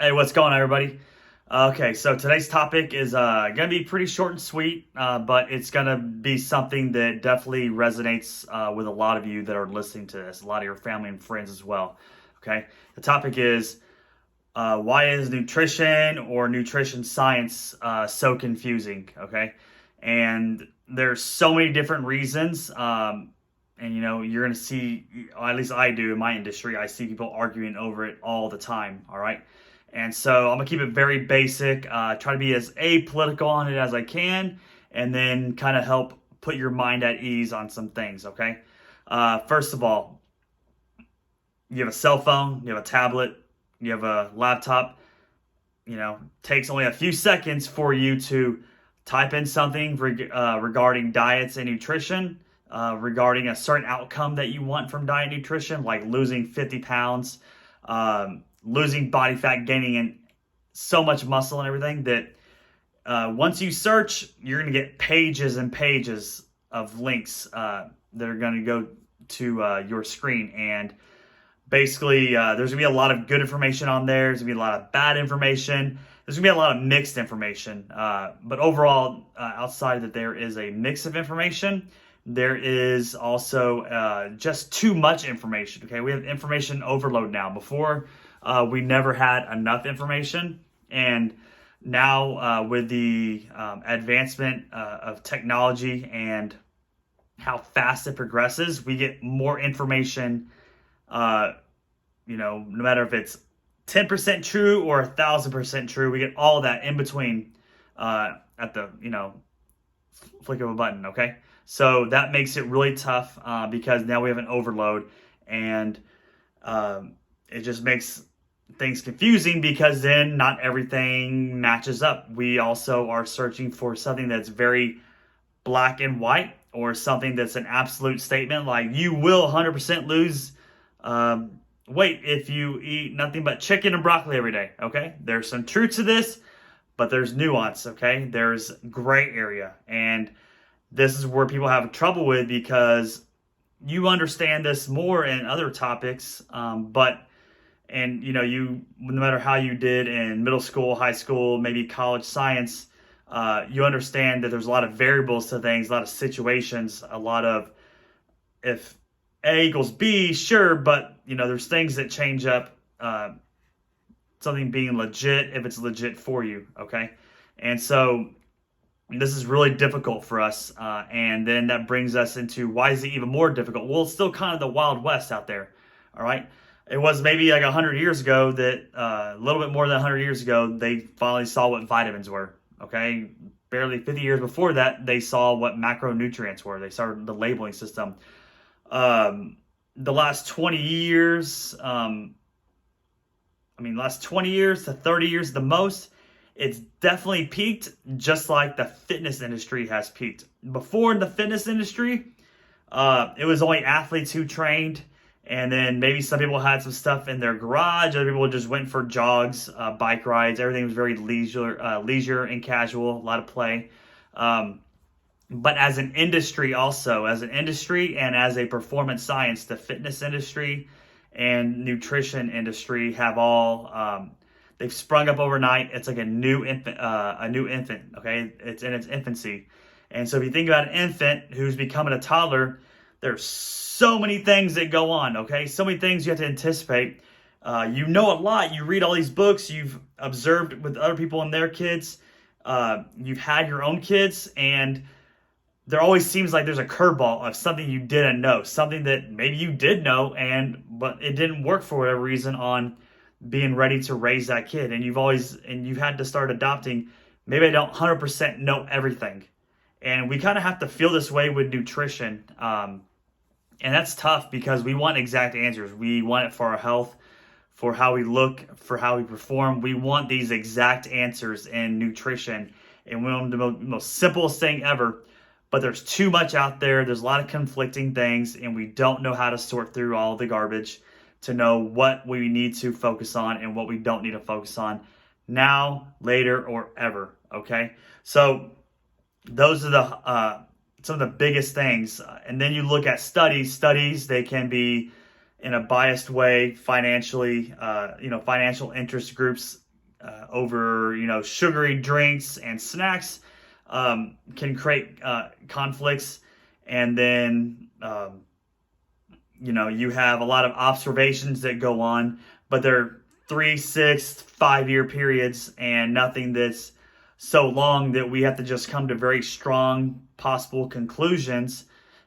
Hey, what's going on, everybody? Okay, so today's topic is going to be pretty short and sweet, but it's going to be something that definitely resonates with a lot of you that are listening to this, a lot of your family and friends as well. Okay, the topic is why is nutrition or nutrition science so confusing? Okay, and there's so many different reasons. And you're going to see, or at least I do in my industry, I see people arguing over it all the time. All right. And so I'm gonna keep it very basic, try to be as apolitical on it as I can, and then kind of help put your mind at ease on some things, okay? First of all, you have a cell phone, you have a tablet, you have a laptop, takes only a few seconds for you to type in something regarding diets and nutrition, regarding a certain outcome that you want from diet and nutrition, like losing 50 pounds, losing body fat, gaining in so much muscle and everything that once you search, you're going to get pages and pages of links that are going to go to your screen. And basically, there's going to be a lot of good information on there. There's going to be a lot of bad information. There's going to be a lot of mixed information. But overall, outside that there is a mix of information, there is also just too much information. Okay, we have information overload now. Before, we never had enough information, and now with the advancement of technology and how fast it progresses, we get more information. No matter if it's 10% true or 1,000% true, we get all that in between at the flick of a button. Okay, so that makes it really tough because now we have an overload, and it just makes things confusing because then not everything matches up. We also are searching for something that's very black and white, or something that's an absolute statement like you will 100% lose weight if you eat nothing but chicken and broccoli every day. Okay, there's some truth to this, but there's nuance. Okay, there's gray area, and this is where people have trouble with, because you understand this more in other topics, but you, no matter how you did in middle school, high school, maybe college science, you understand that there's a lot of variables to things, a lot of situations, a lot of, if A equals B, sure, but there's things that change up something being legit if it's legit for you. Okay, and so this is really difficult for us, and then that brings us into, why is it even more difficult? Well, it's still kind of the Wild West out there. All right, it was maybe like 100 years ago that a little bit more than 100 years ago, they finally saw what vitamins were. Okay, barely 50 years before that, they saw what macronutrients were. They started the labeling system. The last 20 years, last 20 years to 30 years the most, it's definitely peaked, just like the fitness industry has peaked. Before, in the fitness industry, it was only athletes who trained, and then maybe some people had some stuff in their garage. Other people just went for jogs, bike rides. Everything was very leisure and casual, a lot of play. But as an industry and as a performance science, the fitness industry and nutrition industry have all they've sprung up overnight. It's like a new infant. Okay, it's in its infancy, and so if you think about an infant who's becoming a toddler, there's so many things that go on. Okay, so many things you have to anticipate. You know a lot. You read all these books. You've observed with other people and their kids. You've had your own kids, and there always seems like there's a curveball of something you didn't know, something that maybe you did know, but it didn't work for whatever reason on being ready to raise that kid. And you've had to start adopting. Maybe I don't 100% know everything, and we kind of have to feel this way with nutrition. And that's tough because we want exact answers. We want it for our health, for how we look, for how we perform. We want these exact answers in nutrition, and we want the most simplest thing ever. But there's too much out there. There's a lot of conflicting things, and we don't know how to sort through all the garbage to know what we need to focus on and what we don't need to focus on now, later, or ever. Okay, so those are the some of the biggest things. And then you look at studies, they can be in a biased way financially. Financial interest groups over, sugary drinks and snacks can create conflicts. And then, you have a lot of observations that go on, but they're 3, 6, 5 year periods, and nothing that's so long that we have to just come to very strong possible conclusions.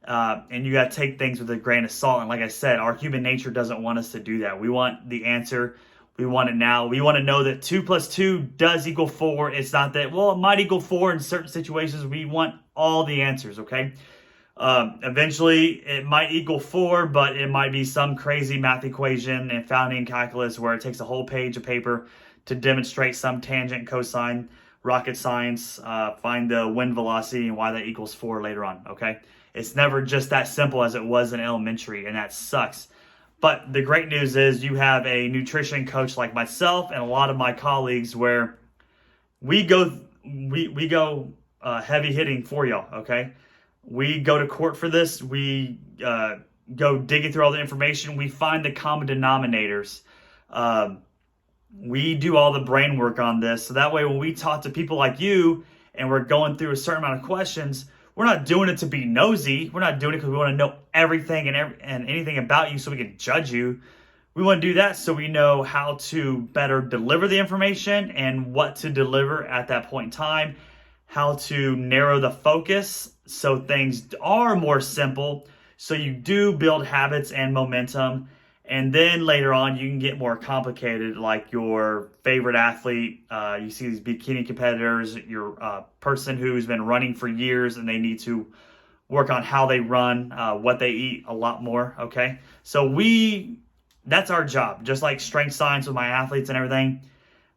And you got to take things with a grain of salt. And like I said, our human nature doesn't want us to do that. We want the answer. We want it now. We want to know that 2 + 2 does equal 4. It's not that, well, it might equal 4 in certain situations. We want all the answers, okay? Eventually, it might equal 4, but it might be some crazy math equation and found in calculus where it takes a whole page of paper to demonstrate some tangent, cosine, rocket science, find the wind velocity and why that equals 4 later on, okay? It's never just that simple as it was in elementary, and that sucks. But the great news is you have a nutrition coach like myself and a lot of my colleagues where we go heavy hitting for y'all, okay? We go to court for this. We go digging through all the information. We find the common denominators. We do all the brain work on this. So that way when we talk to people like you and we're going through a certain amount of questions, we're not doing it to be nosy. We're not doing it because we want to know everything and anything about you so we can judge you. We want to do that so we know how to better deliver the information and what to deliver at that point in time, how to narrow the focus so things are more simple, so you do build habits and momentum. And then later on, you can get more complicated, like your favorite athlete. You see these bikini competitors, your person who's been running for years and they need to work on how they run, what they eat a lot more, okay? So that's our job. Just like strength science with my athletes and everything,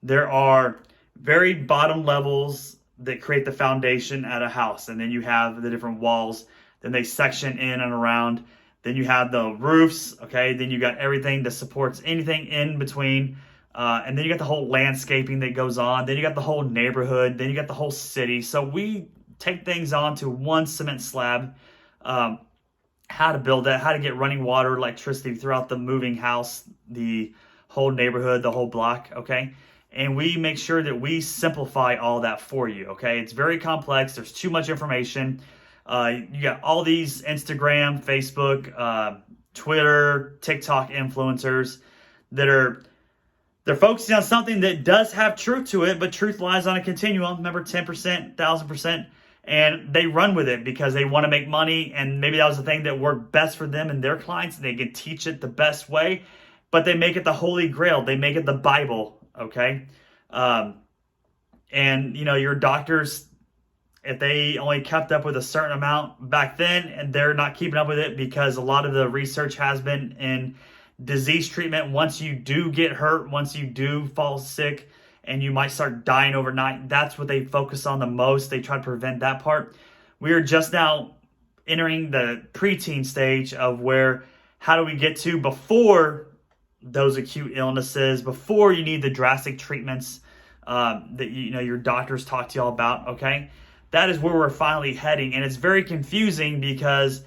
there are very bottom levels that create the foundation at a house. And then you have the different walls, then they section in and around. Then you have the roofs, okay? Then you got everything that supports anything in between. And then you got the whole landscaping that goes on. Then you got the whole neighborhood. Then you got the whole city. So we take things onto one cement slab. How to build that, how to get running water, electricity throughout the moving house, the whole neighborhood, the whole block, okay? And we make sure that we simplify all that for you, okay? It's very complex. There's too much information. You got all these Instagram, Facebook, Twitter, TikTok influencers they're focusing on something that does have truth to it, but truth lies on a continuum. Remember, 10%, 1,000%, and they run with it because they want to make money, and maybe that was the thing that worked best for them and their clients, and they can teach it the best way, but they make it the Holy Grail. They make it the Bible, okay? And, your doctors, if they only kept up with a certain amount back then and they're not keeping up with it because a lot of the research has been in disease treatment. Once you do get hurt, once you do fall sick and you might start dying overnight, that's what they focus on the most. They try to prevent that part. We are just now entering the preteen stage of how do we get to before those acute illnesses, before you need the drastic treatments that your doctors talk to y'all about, okay? That is where we're finally heading, and it's very confusing because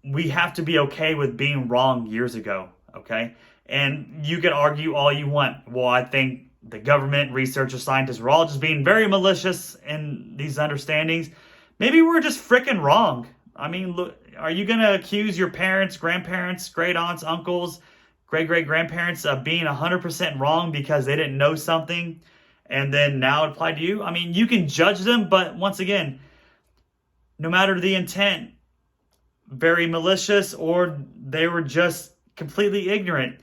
we have to be okay with being wrong years ago, okay? And you can argue all you want. Well, I think the government, researchers, scientists, we're all just being very malicious in these understandings. Maybe we're just freaking wrong. I mean, look, are you going to accuse your parents, grandparents, great aunts, uncles, great-great-grandparents of being 100% wrong because they didn't know something? And then now it applied to you? I mean, you can judge them, but once again, no matter the intent, very malicious or they were just completely ignorant,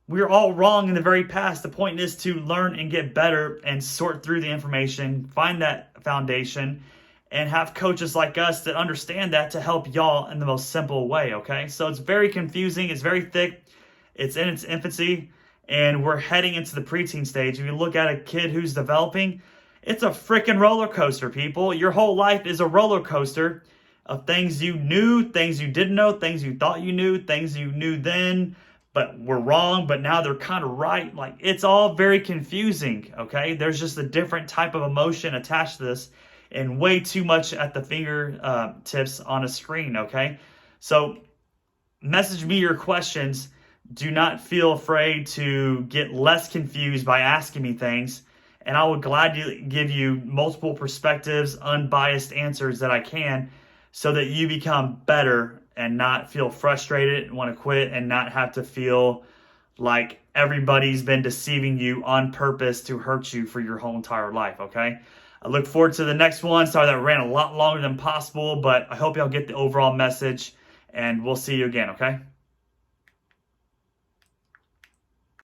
we're all wrong in the very past. The point is to learn and get better and sort through the information, find that foundation, and have coaches like us that understand that to help y'all in the most simple way, okay? So it's very confusing. It's very thick. It's in its infancy. And we're heading into the preteen stage. If you look at a kid who's developing, it's a freaking roller coaster, people. Your whole life is a roller coaster of things you knew, things you didn't know, things you thought you knew, things you knew then, but were wrong, but now they're kind of right. It's all very confusing, okay? There's just a different type of emotion attached to this and way too much at the fingertips on a screen, okay? So message me your questions Do not feel afraid to get less confused by asking me things, and I will gladly give you multiple perspectives, unbiased answers that I can, so that you become better and not feel frustrated and want to quit and not have to feel like everybody's been deceiving you on purpose to hurt you for your whole entire life, okay? I look forward to the next one. Sorry that ran a lot longer than possible, but I hope y'all get the overall message, and we'll see you again, okay?